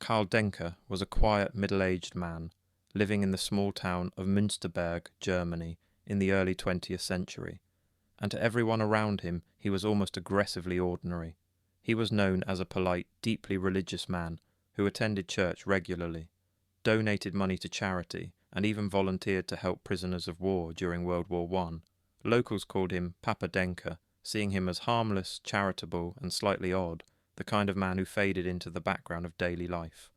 Karl Denke was a quiet, middle-aged man living in the small town of Münsterberg, Germany, in the early 20th century, and to everyone around him he was almost aggressively ordinary. He was known as a polite, deeply religious man who attended church regularly, donated money to charity, and even volunteered to help prisoners of war during World War I. Locals called him Papa Denke, seeing him as harmless, charitable, and slightly odd, the kind of man who faded into the background of daily life.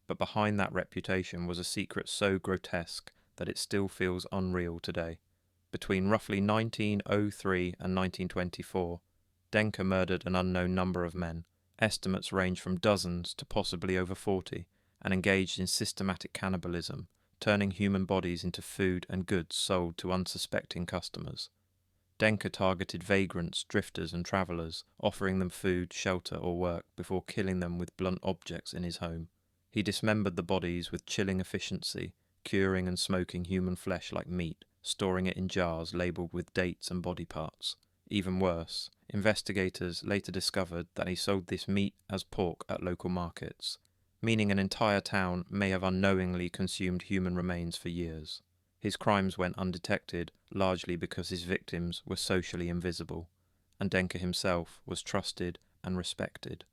But behind that reputation was a secret so grotesque that it still feels unreal today. Between roughly 1903 and 1924, Denke murdered an unknown number of men. Estimates range from dozens to possibly over 40, and engaged in systematic cannibalism, turning human bodies into food and goods sold to unsuspecting customers. Denke targeted vagrants, drifters and travellers, offering them food, shelter or work before killing them with blunt objects in his home. He dismembered the bodies with chilling efficiency, curing and smoking human flesh like meat, storing it in jars labelled with dates and body parts. Even worse, investigators later discovered that he sold this meat as pork at local markets, meaning an entire town may have unknowingly consumed human remains for years. His crimes went undetected, largely because his victims were socially invisible, and Denke himself was trusted and respected.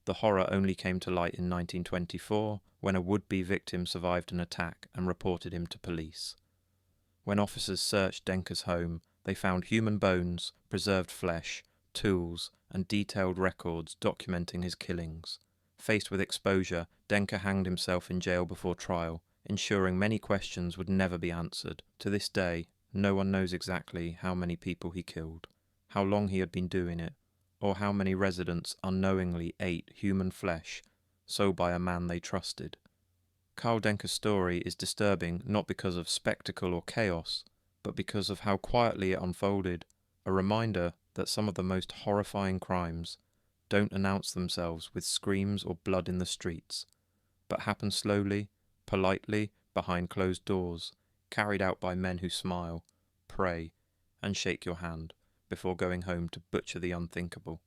The horror only came to light in 1924, when a would-be victim survived an attack and reported him to police. When officers searched Denke's home, they found human bones, preserved flesh, tools, and detailed records documenting his killings. Faced with exposure, Denke hanged himself in jail before trial, ensuring many questions would never be answered. To this day, no one knows exactly how many people he killed, how long he had been doing it, or how many residents unknowingly ate human flesh sold by a man they trusted. Karl Denke's story is disturbing not because of spectacle or chaos, but because of how quietly it unfolded, a reminder that some of the most horrifying crimes don't announce themselves with screams or blood in the streets, but happen slowly, politely, behind closed doors, carried out by men who smile, pray, and shake your hand before going home to butcher the unthinkable.